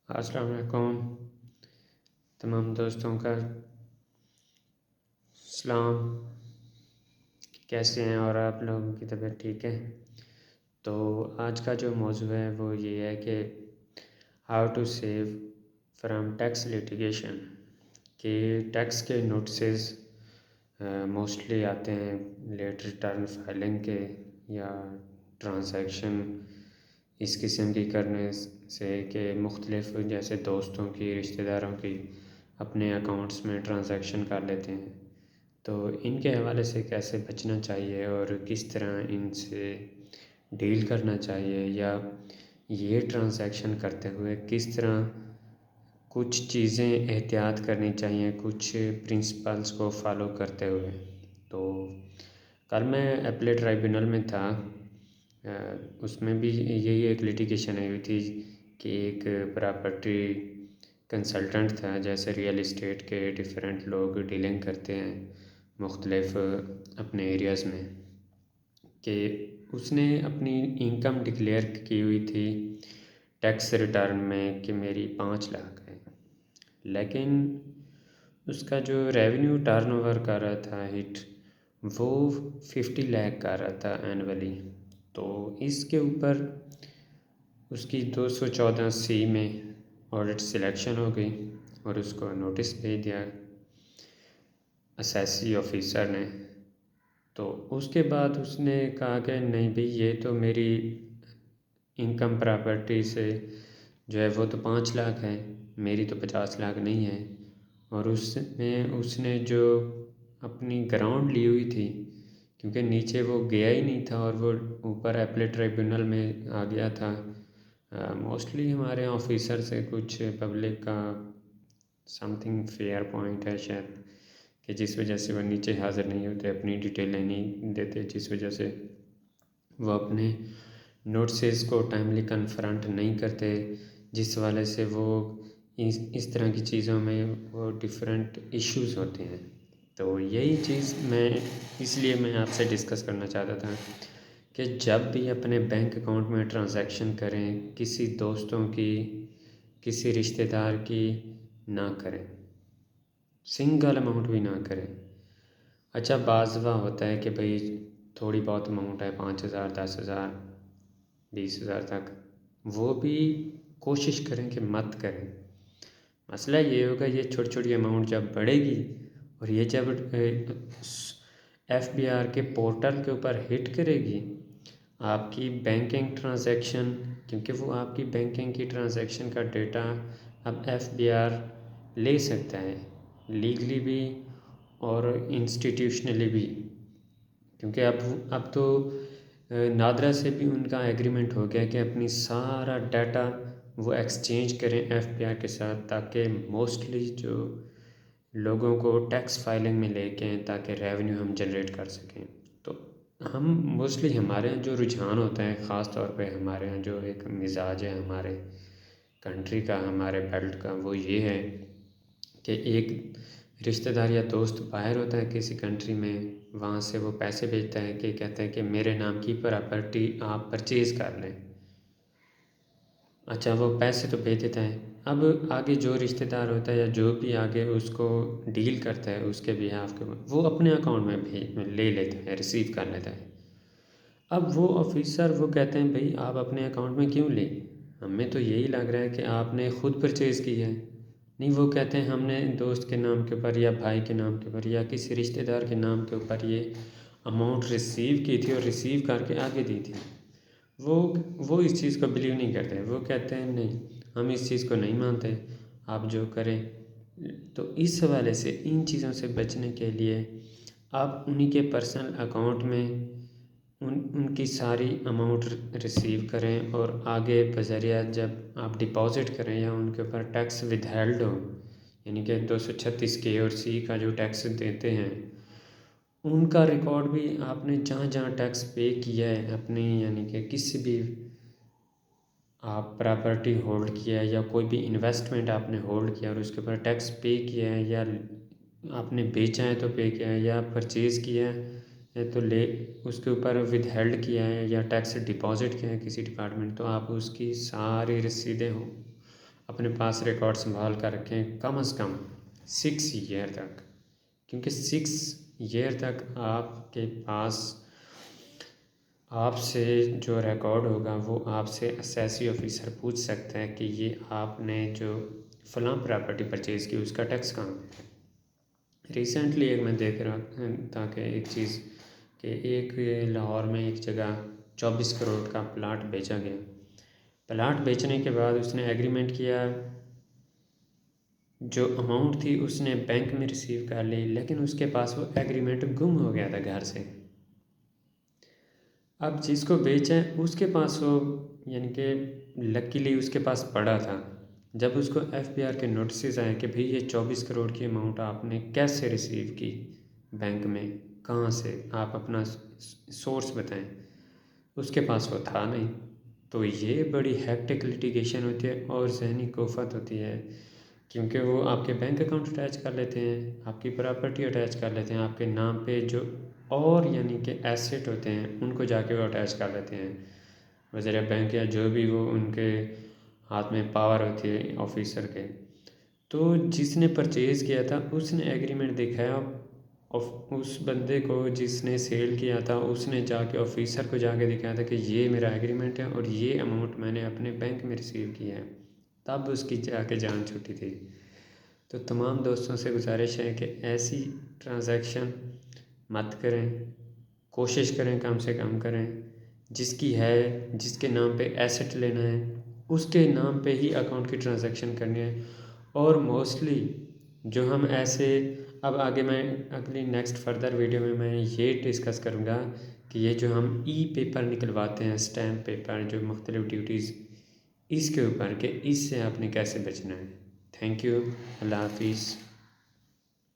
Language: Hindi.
अस्सलाम वालेकुम तमाम दोस्तों का सलाम। कैसे हैं और आप लोगों की तबीयत ठीक है? तो आज का जो मौजू है वो ये है कि how to save from tax litigation. कि टैक्स के नोटिस मोस्टली आते हैं लेट रिटर्न फाइलिंग के या ट्रांजैक्शन इस किस्म की करने से कि मुख्तलिफ जैसे दोस्तों की रिश्तेदारों की अपने अकाउंट्स में ट्रांजैक्शन कर लेते हैं। तो इनके हवाले से कैसे बचना चाहिए और किस तरह इनसे डील करना चाहिए, या ये ट्रांजैक्शन करते हुए किस तरह कुछ चीज़ें एहतियात करनी चाहिए कुछ प्रिंसिपल्स को फॉलो करते हुए। तो कल मैं अपीलेट ट्राइब्यूनल में था। उसमें भी यही एक लिटिगेशन आई हुई थी कि एक प्रॉपर्टी कंसल्टेंट था, जैसे रियल इस्टेट के डिफरेंट लोग डीलिंग करते हैं मुख्तलिफ अपने एरियाज़ में, कि उसने अपनी इनकम डिक्लेयर की हुई थी टैक्स रिटर्न में कि मेरी 5 लाख है, लेकिन उसका जो रेवेन्यू टर्नओवर कर रहा था हिट वो 50 लाख कर रहा था एनुअली। तो इसके ऊपर उसकी 214C में ऑडिट सिलेक्शन हो गई और उसको नोटिस भेज दिया असेसी ऑफिसर ने। तो उसके बाद उसने कहा कि नहीं भाई, ये तो मेरी इनकम प्रॉपर्टी से जो है वो तो 5 लाख है, मेरी तो 50 लाख नहीं है। और उसमें उसने जो अपनी ग्राउंड ली हुई थी, क्योंकि नीचे वो गया ही नहीं था और वो ऊपर अपीलेट ट्राइब्यूनल में आ गया था। मोस्टली हमारे ऑफिसर से कुछ पब्लिक का समथिंग फेयर पॉइंट है शायद, कि जिस वजह से वो नीचे हाज़िर नहीं होते, अपनी डिटेलें नहीं देते, जिस वजह से वो अपने नोटिस को टाइमली कन्फ्रंट नहीं करते, जिस वाले से वो इस तरह की चीज़ों में वो डिफरेंट इश्यूज़ होते हैं। तो यही चीज़ इसलिए मैं आपसे डिस्कस करना चाहता था कि जब भी अपने बैंक अकाउंट में ट्रांजैक्शन करें, किसी दोस्तों की, किसी रिश्तेदार की ना करें, सिंगल अमाउंट भी ना करें। अच्छा, बाज़ दफ़ा होता है कि भाई थोड़ी बहुत अमाउंट है, 5,000, 10,000, 20,000 तक, वो भी कोशिश करें कि मत करें। मसला ये होगा, ये छोटी छोटी अमाउंट जब बढ़ेगी और ये जब FBR के पोर्टल के ऊपर हिट करेगी आपकी बैंकिंग ट्रांजैक्शन, क्योंकि वो आपकी बैंकिंग की ट्रांजैक्शन का डेटा अब FBR ले सकता है, लीगली भी और इंस्टीट्यूशनली भी। क्योंकि अब तो नादरा से भी उनका एग्रीमेंट हो गया कि अपनी सारा डाटा वो एक्सचेंज करें FBR के साथ, ताकि मोस्टली जो लोगों को टैक्स फाइलिंग में लेके आएँ, ताकि रेवेन्यू हम जनरेट कर सकें। तो हम मोस्टली हमारे यहाँ जो रुझान होता है, ख़ास तौर पे हमारे यहाँ जो एक मिजाज है हमारे कंट्री का, हमारे बेल्ट का, वो ये है कि एक रिश्तेदार या दोस्त बाहर होता है किसी कंट्री में, वहाँ से वो पैसे भेजता है कि कहते हैं कि मेरे नाम की प्रॉपर्टी आप परचेज़ कर लें। अच्छा, वो पैसे तो भेज देता है। अब आगे जो रिश्तेदार होता है या जो भी आगे उसको डील करता है उसके बिहाफ के, वो अपने अकाउंट में भेज ले लेता है, रिसीव कर लेता है। अब वो ऑफिसर वो कहते हैं भाई आप अपने अकाउंट में क्यों लें, हमें तो यही लग रहा है कि आपने ख़ुद परचेज़ की है। नहीं, वो कहते हैं हमने दोस्त के नाम के ऊपर या भाई के नाम के ऊपर या किसी रिश्तेदार के नाम के ऊपर ये अमाउंट रिसीव की थी और रिसीव करके आगे दी थी। वो वो इस चीज़ को बिलीव नहीं करते, वो कहते हैं नहीं, हम इस चीज़ को नहीं मानते, आप जो करें। तो इस हवाले से इन चीज़ों से बचने के लिए आप उन्हीं के पर्सनल अकाउंट में उनकी सारी अमाउंट रिसीव करें, और आगे बज़रिया जब आप डिपॉज़िट करें या उनके ऊपर टैक्स विदहेल्ड हो, यानी कि 236 के और C का जो टैक्स देते हैं, उनका रिकॉर्ड भी आपने जहाँ जहाँ टैक्स पे किया है अपनी, यानी कि किसी भी आप प्रॉपर्टी होल्ड किया है या कोई भी इन्वेस्टमेंट आपने होल्ड किया और उसके ऊपर टैक्स पे किया है, या आपने बेचा है तो पे किया है, या परचेज़ किया है तो ले उसके ऊपर विदहेल्ड किया है, या टैक्स डिपॉज़िट किया है किसी डिपार्टमेंट, तो आप उसकी सारी रसीदें हो अपने पास रिकॉर्ड संभाल कर रखें कम से कम 6 ईयर तक, क्योंकि 6 ईयर तक आपके पास आपसे जो रिकॉर्ड होगा वो आपसे असेसी ऑफिसर पूछ सकता है कि ये आपने जो फ़लाँ प्रॉपर्टी परचेज़ की उसका टैक्स कहाँ है। रिसेंटली एक मैं देख रहा था कि एक चीज़ कि एक लाहौर में एक जगह 24 करोड़ का प्लाट बेचा गया। प्लाट बेचने के बाद उसने एग्रीमेंट किया, जो अमाउंट थी उसने बैंक में रिसीव कर ली, लेकिन उसके पास वो एग्रीमेंट गुम हो गया था घर से। अब जिसको बेचा है उसके पास वो, यानी कि लकीली उसके पास पड़ा था। जब उसको एफबीआर के नोटिस आए कि भाई ये 24 करोड़ की अमाउंट आपने कैसे रिसीव की बैंक में, कहाँ से, आप अपना सोर्स बताएं, उसके पास वो था नहीं। तो ये बड़ी हेक्टिक लिटिगेशन होती है और ज़हनी कुफ़त होती है, क्योंकि वो आपके बैंक अकाउंट अटैच कर लेते हैं, आपकी प्रॉपर्टी अटैच कर लेते हैं, आपके नाम पे जो और यानी कि एसेट होते हैं उनको जाके वो अटैच कर लेते हैं। वज़ीर बैंक या जो भी वो उनके हाथ में पावर होती है ऑफिसर के। तो जिसने परचेज़ किया था उसने एग्रीमेंट दिखाया और उस बंदे को जिसने सेल किया था उसने जाके ऑफिसर को जाके दिखाया था कि ये मेरा एग्रीमेंट है और ये अमाउंट मैंने अपने बैंक में रिसीव किया है, तब उसकी जाके जान छूटी थी। तो तमाम दोस्तों से गुजारिश है कि ऐसी ट्रांजैक्शन मत करें, कोशिश करें कम से कम करें। जिसकी है, जिसके नाम पे एसेट लेना है उसके नाम पे ही अकाउंट की ट्रांजैक्शन करनी है। और मोस्टली जो हम ऐसे, अब आगे मैं अगली नेक्स्ट फर्दर वीडियो में मैं ये डिस्कस करूँगा कि ये जो हम ई पेपर निकलवाते हैं, स्टैम्प पेपर, जो मुख्तलिफ ड्यूटीज़, इसके ऊपर कि इससे आपने कैसे बचना है। Thank you. अल्लाह हाफिज़।